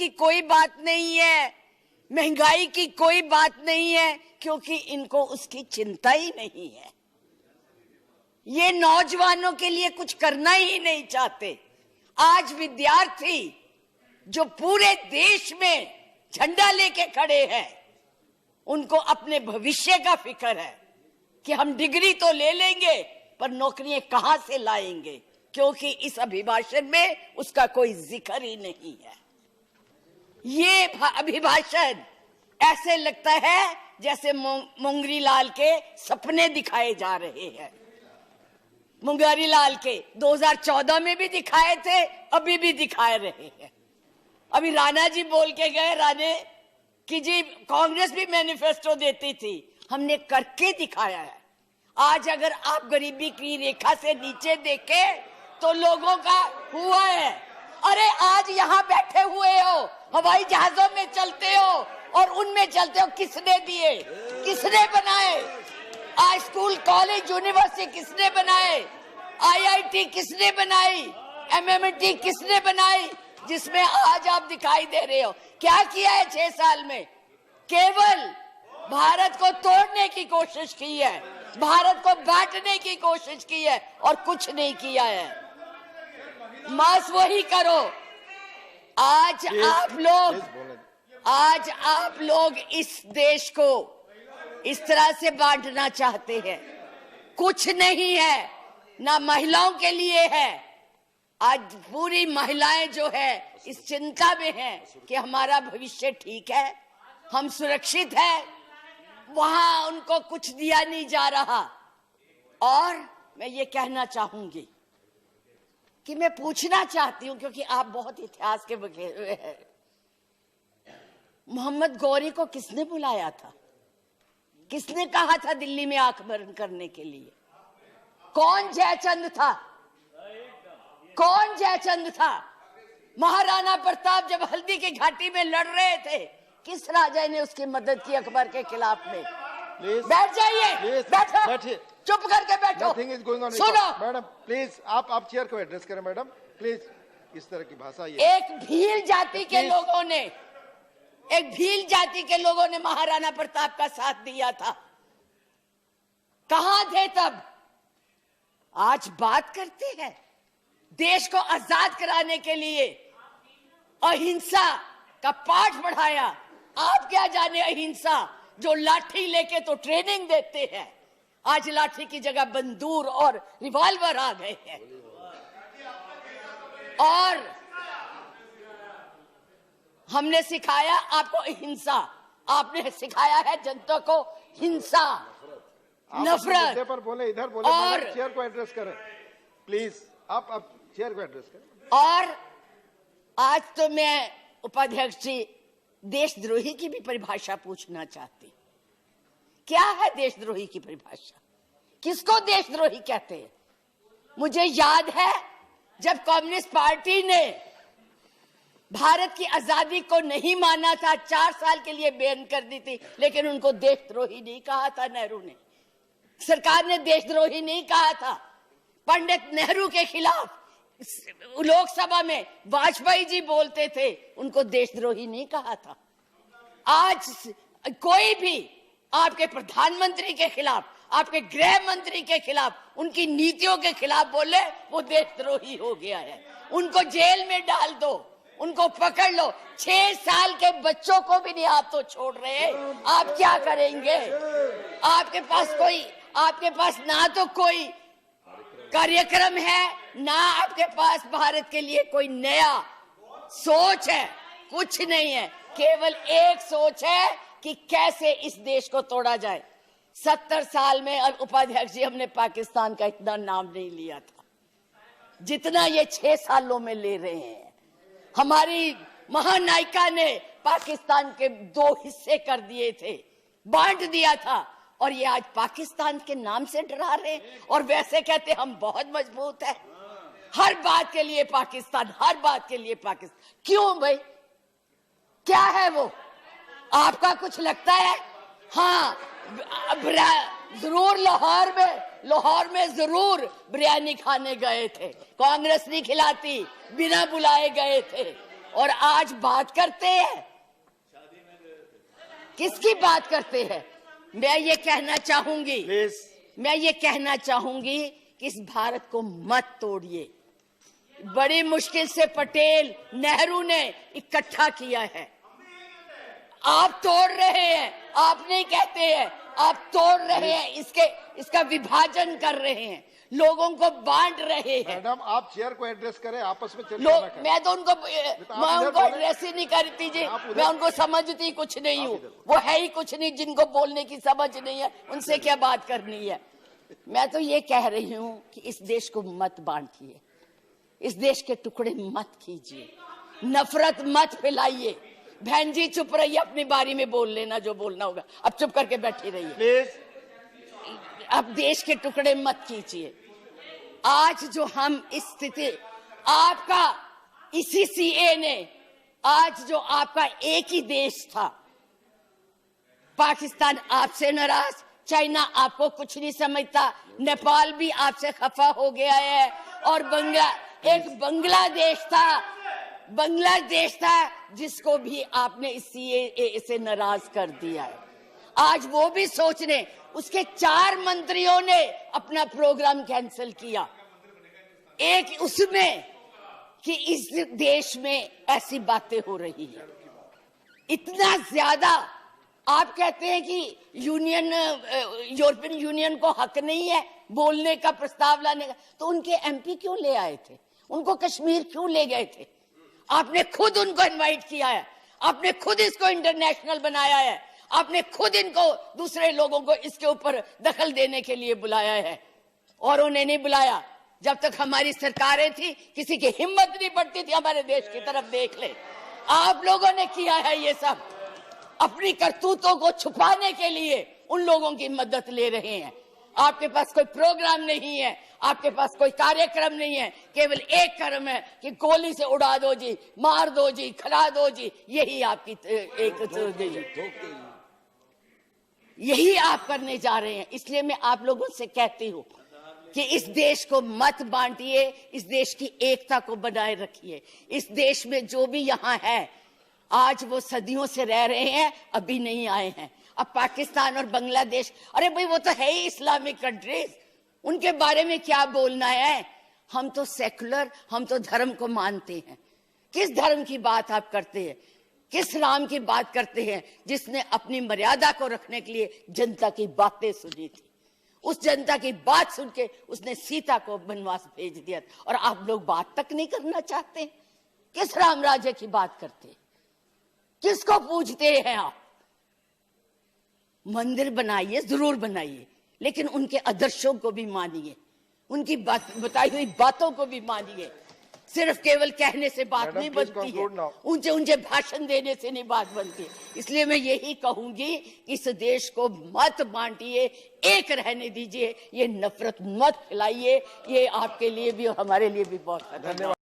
की कोई बात नहीं है, महंगाई की कोई बात नहीं है, क्योंकि इनको उसकी चिंता ही नहीं है। ये नौजवानों के लिए कुछ करना ही नहीं चाहते। आज विद्यार्थी जो पूरे देश में झंडा लेके खड़े हैं, उनको अपने भविष्य का फिक्र है कि हम डिग्री तो ले लेंगे पर नौकरियां कहां से लाएंगे, क्योंकि इस अभिभाषण में उसका कोई जिक्र ही नहीं है। ये अभिभाषण ऐसे लगता है जैसे मुंगरी लाल के सपने दिखाए जा रहे हैं। मुंगरी लाल के 2014 में भी दिखाए थे, अभी भी दिखाए रहे हैं। अभी राणा जी बोल के गए, राणे कि जी कांग्रेस भी मैनिफेस्टो देती थी, हमने करके दिखाया है। आज अगर आप गरीबी की रेखा से नीचे देखें तो लोगों का हुआ है। अरे आज यहाँ बैठे हुए हो, हवाई जहाजों में चलते हो और उनमें चलते हो, किसने दिए, किसने बनाए? आज स्कूल कॉलेज यूनिवर्सिटी किसने बनाए? आईआईटी किसने बनाई? एमएमटी किसने बनाई? जिसमें आज आप दिखाई दे रहे हो। क्या किया है 6 साल में? केवल भारत को तोड़ने की कोशिश की है, भारत को बांटने की कोशिश की है और कुछ नहीं किया है। मास वही करो। आज आप लोग इस देश को इस तरह से बांटना चाहते हैं। कुछ नहीं है, ना महिलाओं के लिए है। आज पूरी महिलाएं जो है इस चिंता में हैं कि हमारा भविष्य ठीक है, हम सुरक्षित है, वहां उनको कुछ दिया नहीं जा रहा। और मैं ये कहना चाहूंगी कि मैं पूछना चाहती हूं, क्योंकि आप बहुत इतिहास के बखेर हुए हैं, मोहम्मद गौरी को किसने बुलाया था? किसने कहा था दिल्ली में आंख बंद करने के लिए? कौन जयचंद था? कौन जयचंद था? महाराणा प्रताप जब हल्दी की घाटी में लड़ रहे थे, किस राजा ने उसकी मदद की अकबर के खिलाफ में? बैठ जाइए, बैठिए, चुप करके बैठो। सुनो मैडम, प्लीज आप चेयर को एड्रेस करें। मैडम प्लीज, इस तरह की भाषा एक भील जाति के लोगों ने, एक भील जाति के लोगों ने महाराणा प्रताप का साथ दिया था। कहां थे तब? आज बात करते हैं देश को आजाद कराने के लिए अहिंसा का पाठ बढ़ाया। आप क्या जाने अहिंसा, जो लाठी लेके तो ट्रेनिंग देते हैं, आज लाठी की जगह बंदूक और रिवॉल्वर आ गए हैं। और हमने सिखाया आपको अहिंसा, आपने सिखाया है जनता को हिंसा, नफरत। पर बोले, इधर बोले, और चेयर को एड्रेस करें प्लीज। आप चेयर को एड्रेस करें। और आज तो मैं उपाध्यक्ष जी देशद्रोही की भी परिभाषा पूछना चाहती। क्या है देशद्रोही की परिभाषा? किसको देशद्रोही कहते हैं? मुझे याद है जब कम्युनिस्ट पार्टी ने भारत की आजादी को नहीं माना था, 4 साल के लिए बैन कर दी थी, लेकिन उनको देशद्रोही नहीं कहा था नेहरू ने। सरकार ने देशद्रोही नहीं कहा था। पंडित नेहरू के खिलाफ लोकसभा में वाजपेयी जी बोलते थे, उनको देशद्रोही नहीं कहा था। आज कोई भी आपके प्रधानमंत्री के खिलाफ, आपके गृह मंत्री के खिलाफ, उनकी नीतियों के खिलाफ बोले, वो देशद्रोही हो गया है। उनको जेल में डाल दो, उनको पकड़ लो। 6 साल के बच्चों को भी नहीं आप तो छोड़ रहे। आप क्या करेंगे? आपके पास ना तो कोई कार्यक्रम है, ना आपके पास भारत के लिए कोई नया सोच है, कुछ नहीं है। केवल एक सोच है कि कैसे इस देश को तोड़ा जाए। 70 साल में उपाध्यक्ष जी हमने पाकिस्तान का इतना नाम नहीं लिया था जितना ये 6 सालों में ले रहे हैं। हमारी महानायिका ने पाकिस्तान के 2 हिस्से कर दिए थे, बांट दिया था, और ये आज पाकिस्तान के नाम से डरा रहे हैं। और वैसे कहते हम बहुत मजबूत है, हर बात के लिए पाकिस्तान, हर बात के लिए पाकिस्तान। क्यों भाई? क्या है वो? आपका कुछ लगता है? हाँ, जरूर लाहौर में जरूर बिरयानी खाने गए थे, कांग्रेस नहीं खिलाती, बिना बुलाए गए थे। और आज बात करते हैं, किसकी बात करते हैं? मैं ये कहना चाहूंगी, मैं ये कहना चाहूंगी कि इस भारत को मत तोड़िए। बड़ी मुश्किल से पटेल नेहरू ने इकट्ठा किया है, आप तोड़ रहे हैं। आप नहीं कहते हैं, आप तोड़ रहे हैं, इसका विभाजन कर रहे हैं, लोगों को बांट रहे हैं। मैडम आप चेयर को एड्रेस करें, आपस में चर्चा ना करें। मैं उनको एड्रेस ही नहीं करती जी, मैं उनको समझती कुछ नहीं हूँ, वो है ही कुछ नहीं, जिनको बोलने की समझ नहीं है उनसे क्या बात करनी है। मैं तो ये कह रही हूँ कि इस देश को मत बांटिए, इस देश के टुकड़े मत कीजिए, नफरत मत फैलाइए। बहन जी चुप रहिए, अपनी बारी में बोल लेना जो बोलना होगा, अब चुप करके बैठी रहिए प्लीज। अब देश के टुकड़े मत कीजिए। आज जो हम इस स्थिति, आपका इसी सीए ने, आज जो आपका एक ही देश था, पाकिस्तान आपसे नाराज, चाइना आपको कुछ नहीं समझता, नेपाल भी आपसे खफा हो गया है, और एक बांग्लादेश था जिसको भी आपने इस सीएए से नाराज कर दिया है। आज वो भी सोच रहे, उसके 4 मंत्रियों ने अपना प्रोग्राम कैंसिल किया, एक उसमें कि इस देश में ऐसी बातें हो रही है। इतना ज्यादा आप कहते हैं कि यूरोपियन यूनियन को हक नहीं है बोलने का, प्रस्ताव लाने का, तो उनके एमपी क्यों ले आए थे? उनको कश्मीर क्यों ले गए थे? आपने खुद उनको इनवाइट किया है, आपने खुद इसको इंटरनेशनल बनाया है, आपने खुद इनको, दूसरे लोगों को इसके ऊपर दखल देने के लिए बुलाया है, और उन्हें नहीं बुलाया। जब तक हमारी सरकारें थी किसी की हिम्मत नहीं पड़ती थी हमारे देश की तरफ देख ले। आप लोगों ने किया है ये सब, अपनी करतूतों को छुपाने के लिए उन लोगों की मदद ले रहे हैं। आपके पास कोई प्रोग्राम नहीं है, आपके पास कोई कार्यक्रम नहीं है, केवल एक कर्म है कि गोली से उड़ा दो जी, मार दो जी, खिला दो जी, यही आपकी यही आप करने जा रहे हैं। इसलिए मैं आप लोगों से कहती हूँ कि इस देश को मत बांटिए, इस देश की एकता को बनाए रखिए। इस देश में जो भी यहाँ है, आज वो सदियों से रह रहे हैं, अभी नहीं आए हैं। अब पाकिस्तान और बांग्लादेश, अरे भाई वो तो है ही इस्लामिक कंट्रीज, उनके बारे में क्या बोलना है? हम तो सेकुलर, हम तो धर्म को मानते हैं। किस धर्म की बात आप करते हैं? किस राम की बात करते हैं जिसने अपनी मर्यादा को रखने के लिए जनता की बातें सुनी थी? उस जनता की बात सुन के उसने सीता को वनवास भेज दिया, और आप लोग बात तक नहीं करना चाहते। किस राम राज्य की बात करते? किसको पूछते हैं आप? मंदिर बनाइए, जरूर बनाइए, लेकिन उनके आदर्शों को भी मानिए, उनकी बताई हुई बातों को भी मानिए। सिर्फ केवल कहने से बात नहीं बनती है, ऊंचे ऊंचे भाषण देने से नहीं बात बनती। इसलिए मैं यही कहूंगी, इस देश को मत बांटिए, एक रहने दीजिए, ये नफरत मत फैलाइए। ये आपके लिए भी और हमारे लिए भी बहुत धन्यवाद।